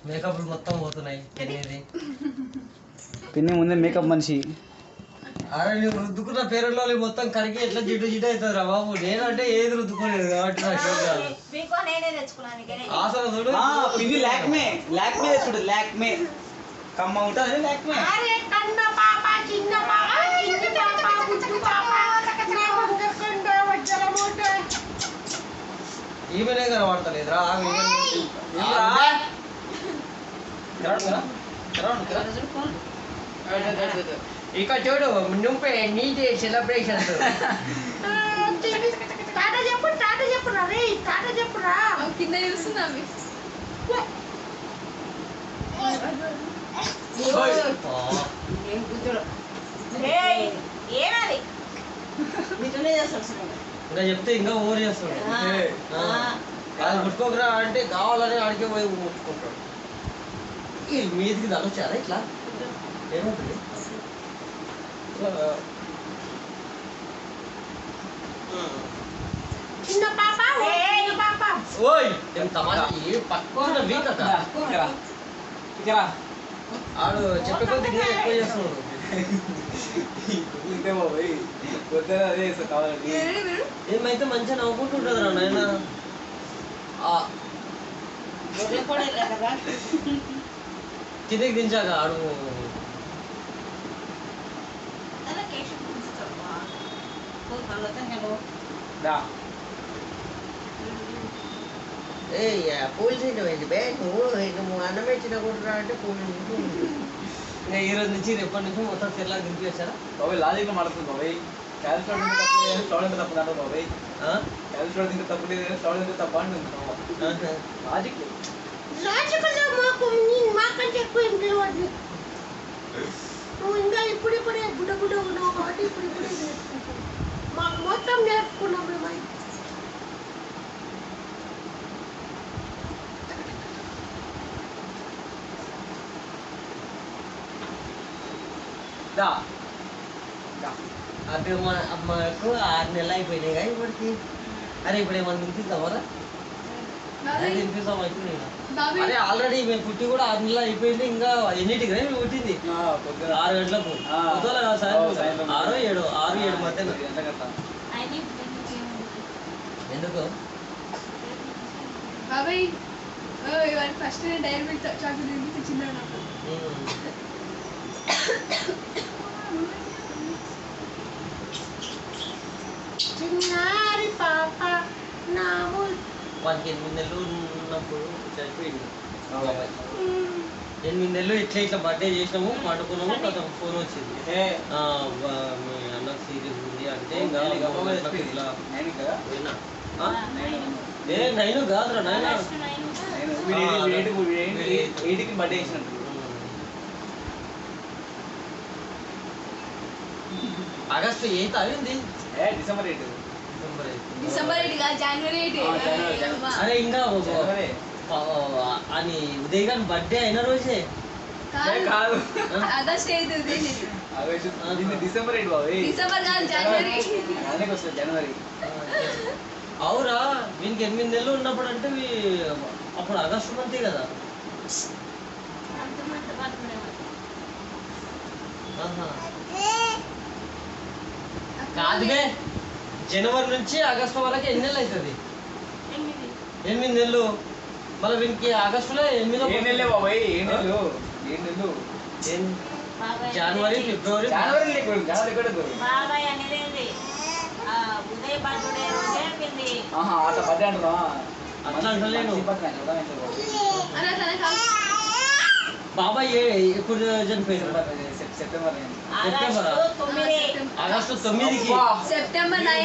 Makeup మొత్తం పోతున్నాయి. పిన్ని ముందే మేకప్ మనిషి. అరే నువ్వు రుద్దుకున్న పేరులో మొత్తం కరిగి ఎట్లా జిడ్డు జిడ్డు అవుతుంది రా బాబు. నేనంటే ఏది రుద్దుకోలేదు కాబట్టి అసలు చూడు పిన్ని లాక్మే చూడు, లాక్మే కమ్మ ఉంటుంది. లాక్మే ఈమెనే కనబడతలేదురా. ఇక చూడు నువ్వే నీదే సెలబ్రేషన్. కింద చూస్తున్నా ఇంకా చెప్తే ఇంకా ఓవర్ చేస్తాడు. అది ముట్టుకోకరా అంటే కావాలని అడిగి పోయి ముట్టుకుంటాడు. మీదికి తలొచ్చారా ఇట్లా ఏమవుతుంది? ఓయ్ తమాషా ఏ పక్కన వీక్ అక్క ఆడు చెప్పే కొద్ది ఎక్కువ చేస్తున్నాడు. ఏమైతే మంచిగా నవ్వుకుంటుంటది రా నాయన. కిందకి దించాక ఆడు పోలీసు నువ్వు అన్నం ఇచ్చిన కూడా అంటే పోలీసు. ఇంకా ఈ రోజు నుంచి ఎప్పటి నుంచి మొత్తం తెల్లా దింపి వచ్చారా బాబాయ్? లాజిక్ మాడుతుంది బాబాయ్. క్యాల్కులేట్ తప్పు అంటారు బాబాయ్. క్యాల్కులేట్ ఇంకా తప్పు లేదు, స్టౌడ్ ఇంకా తప్పు అంటుంది. లాజిక్ ఇంకా ఇప్పుడిప్పుడే బుడ్డ బుడ్డ ఉన్నావు కాబట్టి ఇప్పుడిప్పుడే మాకు మొత్తం నేర్చుకున్నాం మేము. అప్పుడు మాకు 6 నెలలు అయిపోయినాయి కానీ ఇప్పటికి. అరే ఇప్పుడు ఏమన్నా తినిపిస్తామరా? తినిపిస్తాం అయిపోయి. అరే ఆల్రెడీ మేము పుట్టి కూడా 6 నెలలు అయిపోయింది. ఇంకా ఎన్నింటికి రా మేము పుట్టింది? 6 గంటలకు. పొద్దుల కాదు సాయంత్రం 6-7 మధ్య. ఎందుకు బాబాయ్? ఫస్ట్ నేను డైరీ మిల్క్ చాక్లెట్ తినిపిస్తే చిన్న చిన్నారి పాప నాము. వానికి 8 నెలలు ఉన్నప్పుడు చనిపోయింది. 8 నెలలు ఇట్లా బర్త్డే చేసినాము, పండుకున్నాము, కొంచెం ఫోన్ వచ్చింది. మీ అన్న సీరియస్ ఉంది అంటే ఇంకా ఇట్లా నైన్ కాదురా నాయన. బర్త్డే చేసినట్టు ఆగస్టు 8 అయింది. డిసెంబర్ 8 జనవరి 8. అరే ఇంకా అని ఉదయ్ గారి బర్త్డే అయిన రోజే కాదు, ఆగస్ట్ 8 డిసెంబర్ 8 బాబాయ్. డిసెంబర్ కాదు, జనవరి. జనవరి. అవురా వీనికి 8 నెలలు ఉన్నప్పుడు అంటే అప్పుడు ఆగస్టు మంతే కదా. కాదులే, జనవరి నుంచి ఆగస్టు వరకు ఎన్ని నెలలు అవుతుంది? 8 నెలలు. మళ్ళీ వీనికి ఆగస్టులో 8 నెలలే బాబాయ్. 7 నెలలు. జనవరి ఫిబ్రవరి అట్లా అంటలేను. బాబాయ్ ఎప్పుడు చనిపోయారు? సెప్టెంబర్ ఆగస్టు 9కి. సెప్టెంబర్ 9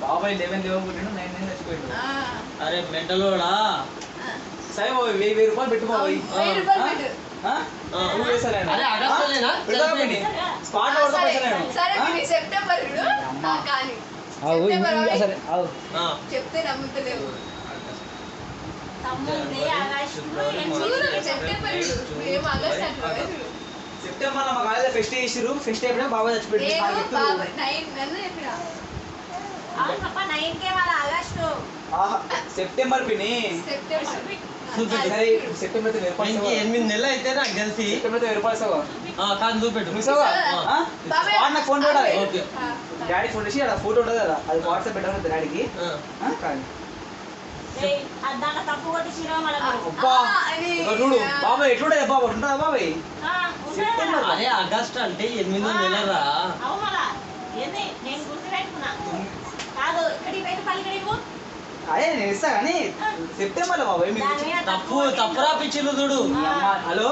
బాబాయ్ 11 పుట్టిండు, 9 చచ్చిపోయాడు. అరే మెంటలోడా. సరే బాబాయ్ 1000 రూపాయలు పెట్టు బాబాయ్. అరే ఆగస్టులేనా? స్పాట్ సెప్టెంబర్ చెప్తే నమ్ముతలేవు. సెప్టెంబర్ మా కాలేజ్ ఫెస్ట్ చేసిరు. ఫెస్ట్ అయిపోయినా బాబాయ్ చచ్చిపోయాడు. సెప్టెంబర్ పిన్ని సరే సెప్టెంబర్ 8 నెలలు అయితే నాకు తెలిసి సెప్టెంబర్ 1000 రూపాయలు కాదు చూపెట్టు నాకు ఫోన్ చూడాలి ఓకే డాడీ ఫోన్ చేసి అలా ఫోటో ఉంటుంది కదా అది వాట్సాప్ పెట్టాలి డాడీకి కానీ చూడు బాబాయ్ ఎట్లుండే బాబా ఉంటుందా బాబాయ్ అదే ఆగస్ట్ అంటే 8వ నెలరా అదే నేను ఇస్తా కానీ సెప్టెంబర్ లో బాబాయ్ తప్పురా పిచ్చిలు చూడు హలో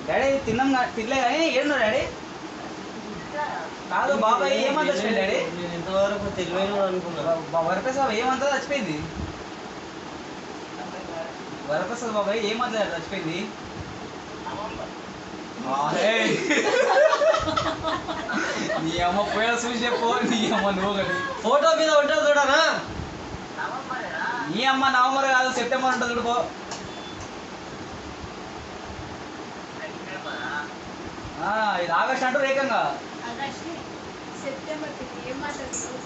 డాడీ తినలే కానీ ఏడున్నా డాడీ కాదు బాబాయ్ ఏమంత చచ్చిపోయింది డాడీ నేను ఇంతవరకు తెలివైన అనుకున్నా వరప్రసాద్ బాబాయ్ ఏమంతా చచ్చిపోయింది వరప్రసాద్ బాబాయ్ ఏమంతా చచ్చిపోయింది నీ అమ్మ పోయా చూసి చెప్పు నీ అమ్మ నువ్వు ఫోటో మీద ఉంటుంది చూడనా నీ అమ్మ నవంబర్ కాదు సెప్టెంబర్ ఉంటుంది చూడుకో ఇది ఆగస్ట్ అంటారు ఏకంగా సెప్టెంబర్ ఏం మాట్లాడుతున్నావు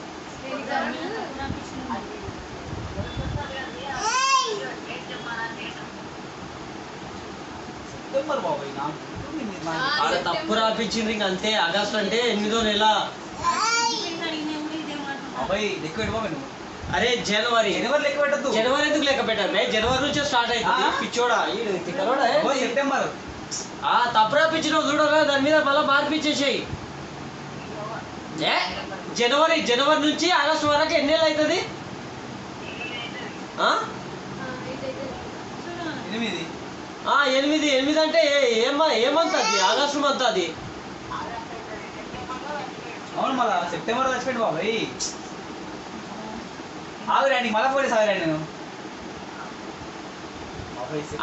సెప్టెంబర్ బాబాయ్ ఆడ తప్పు రాపించింది ఇంక అంతే ఆగస్ట్ అంటే 8వ నెల బాబాయ్ లెక్క పెట్టు బాబాయ్ నువ్వు అరే జనవరి లెక్క పెట్టద్దు జనవరి ఎందుకు లెక్క పెట్టారు జనవరి నుంచే స్టార్ట్ అవుతుంది పిచ్చోడా సెప్టెంబర్ తప్పు రాపించినావు చూడరా దాని మీద మళ్ళీ మార్పిచ్చేసేయి జనవరి నుంచి ఆగస్టు వరకు ఎన్ని నెలలు అవుతుంది 8 అంటే ఏమంత అది ఆగస్టు మంత్ అది అవును మళ్ళా సెప్టెంబర్ చచ్చిపోయింది బాబాయ్ ఆగురాండి మళ్ళా పోయి సాగురాండి నేను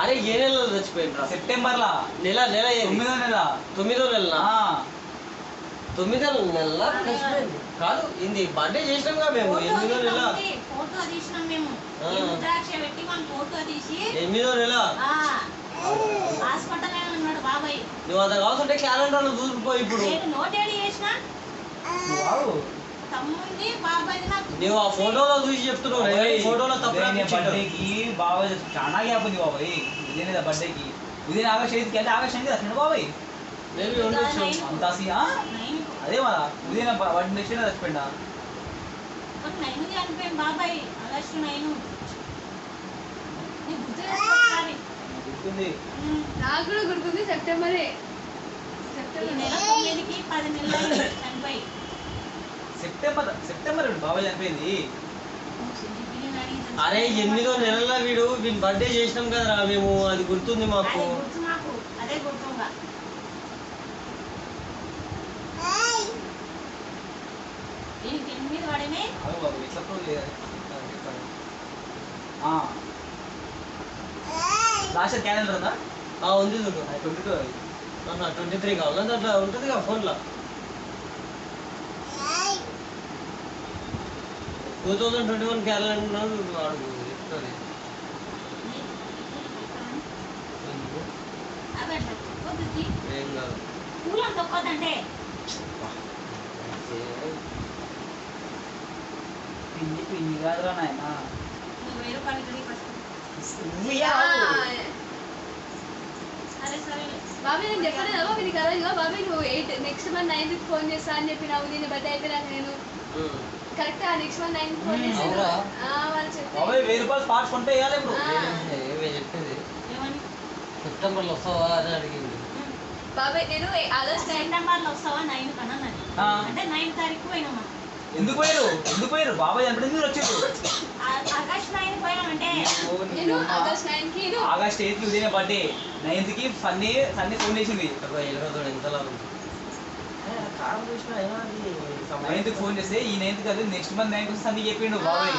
అరే ఏ నెలలో చచ్చిపోయిండ్రా సెప్టెంబర్ లా నెల 9వ నెల 9వ నెల కాదు ఇది బర్త్డే చేసినాం మేము 8వ నెల 8వ నెల నువ్వు అంత కావాల్సింటే క్యాలెండర్ లో చూసిపోయి ఇప్పుడు నువ్వు ఆ ఫోటోలో చూసి చెప్తున్నావు ఫోటోలో తప్పు బర్త్డేకి బాబాయ్ చాలా గ్యాప్ ఉంది బాబాయ్ ఉదయం బర్త్డేకి ఉదయం ఆగస్ట్ 8కి అంటే ఆగస్ట్ 9కి వచ్చిండు బాబాయ్ అంతా అదే మళ్ళా ఉదయం వాటి నెక్స్ట్ చచ్చిపోయిందా గుర్తుంది నాకు కూడా గుర్తుంది సెప్టెంబరే సెప్టెంబర్ బాబాయ్ చనిపోయింది అరే 8వ నెలల వీడి బర్త్డే చేసినాం కదరా మేము అది గుర్తుంది మాకు లాస్ట్ క్యాలెండర్ ఉందా ఉంది చూడు 23 కావాలా దాంట్లో ఉంటుంది కదా ఫోన్లో 2021 క్యాలెండర్ వాడు చెప్తుంది ఏం కాదు పిన్ని కాదురా నాయన బాబాయ్ నేను చెప్పలేదు బాబా నీకు కదా ఇక బాబాయ్ నువ్వు నెక్స్ట్ మంత్ 9th ఫోన్ చేస్తా అని చెప్పినావు నేను బర్త్డే అయిపోయినాక నేను correct next month 9th phone చేస్తాను వాళ్ళు చెప్పారు 1000 రూపాయలు స్పాట్స్ కొంటే వేయాలి ఇప్పుడు చెప్పేది సెప్టెంబర్లో వస్తావా అని అడిగింది బాబాయ్ నేను ఆగస్ట్ సెప్టెంబర్లో వస్తావా 9 కన్నా అంటే 9 తారీఖు పోయినామా ఎందుకు పోయారు బాబాయ్ అంటే మీరు వచ్చారు ఆగస్ట్ 9 పోయినామంటే నేను ఆగస్ట్ 9 కి ఆగస్ట్ 8 కి ఉదయం బర్త్డే 9th కి సన్నీ ఫోన్ చేసింది ఎంతలా కారం చూసిన 9th ఫోన్ చేస్తే ఈ 9th కాదు నెక్స్ట్ మంత్ 9th సన్నీ చెప్పిండు బాబాయ్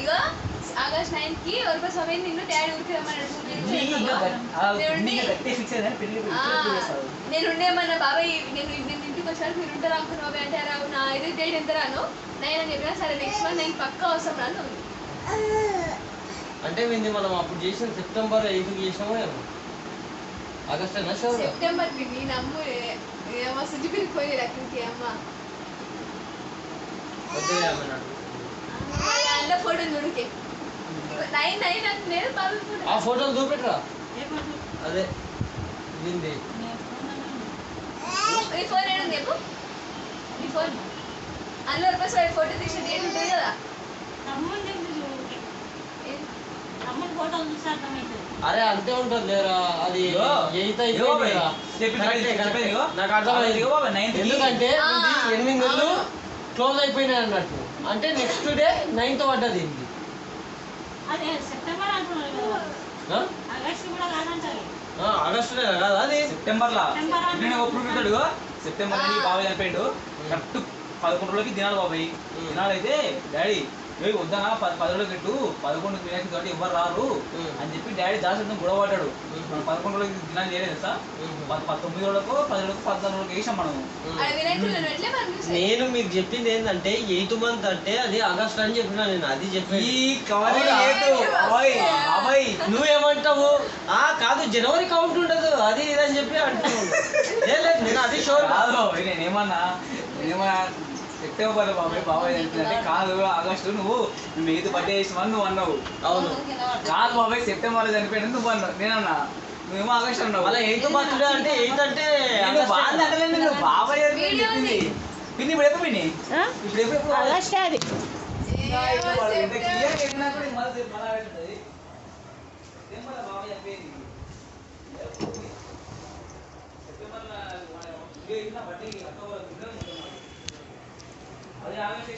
ఇక ఆగస్ట్ 9 కి ఒక సమయం నిన్ను డాడీ ఊరికి రమ్మన్నాడు నేను ఉండేమన్నా బాబాయ్ నేను ఇంటికి వచ్చాను మీరు ఉంటారా అనుకున్న బాబాయ్ అంటే నా ఇదే డేట్ ఎంత రాను 9 అని చెప్పినా సరే నెక్స్ట్ మంత్ 9 పక్కా అవసరం రాను అంటే వింది మనం అప్పుడు చేసిన సెప్టెంబర్ 8కి చేసినామో ఆగస్ట్ సెప్టెంబర్ ని నమ్ము సుజిపిరికి పోయి అక్కడికి అమ్మ వద్దులే అన్నాడు. అందులో ఫోటో చూడుకే 9 అంటే నేను బాబు ఫోటో ఆ ఫోటోలు చూపెట్టరా ఏ ఫోటో? అదే దీంది నేను ఫోన్ అన్నాను. ఈ ఫోన్ ఏడు చెప్పు ఈ ఫోన్ అందులో రూపాయలు ఫోటో తీసి డేట్ ఉంటుంది కదా తమ్ముడు చెప్పు చూడు. తమ్ముడు ఫోటోలు చూస్తే అర్థమవుతుంది. అరే అంతే ఉంటుంది లేరా అది ఇగో, 8th ఇగో బాబాయ్, అయిపోయింది కదా. చెప్పింది కరెక్టే, చెప్పేది కరెక్టే. ఇగో. నాకు అర్థమైంది ఇగో బాబాయ్, 9th కి. ఎందుకంటే ఆ, 8 నెలలు అవును. క్లోజ్ అయిపోయినాయి అన్నట్టు అంటే నెక్స్ట్ డే 9th పడ్డది ఇది అదే సెప్టెంబర్ అంటున్నారు కదా. ఆ? ఆగస్టు కూడా కాదంటారు. ఆగస్టులో కదా అది సెప్టెంబర్లా సెప్టెంబర్ అంటే నేను ఒప్పుడు పెడతాడు సెప్టెంబర్ లో బాబాయ్ చనిపోయాడు కరెక్ట్ 11 రోజులకి దినాలు బాబాయ్ దినాలు అయితే డాడీ వద్దనా 10 రోజులకి పెట్టు 11 వినాయకుడు కాబట్టి ఎవరు రారు అని చెప్పి డాడీ దాసంతం గొడవ పడ్డాడు మనం 11 రోజులకి దినాలు చేయలేదు సార్ 19 రోజులకు 10 రోజులకు 14 రోజులకు వేసాం మనము ఆడ వినాయకుడు ఎట్లే మనం చూసాం నేను మీకు చెప్పింది ఏంటంటే 8th మంత్ అంటే అది ఆగస్ట్ అని చెప్పినా నేను అది చెప్పి ఈ కవర్ బాబాయ్ బాబాయ్ నువ్వేమంటావు కాదు జనవరి కౌంట్ ఉండదు అది ఇదని చెప్పి అంటున్నాను లేదు నేను అది షోర్ కాదు బాబాయ్ నేనేమన్నా సెప్టెంబర్ బాబాయ్ బాబాయ్ అంటే కాదు ఆగస్టు నువ్వు మేము 8th బర్త్డే చేసామని నువ్వు అన్నావు అవును కాదు బాబాయ్ సెప్టెంబర్ చనిపోయాడు నువ్వు అన్నావు నేనన్నా నువ్వేమో ఆగస్ట్ అన్నావు మళ్ళీ 8th బర్త్డే అంటే 8th అంటే నేను బాగా అంటలేదు నువ్వు బాబాయ్ అని చెప్పింది పిన్ని ఇప్పుడు ఎప్పుడు పిన్ని ఇప్పుడు ఎప్పుడు ఆగస్టే అది. ఏమో చెప్తే అది ఆగస్ట్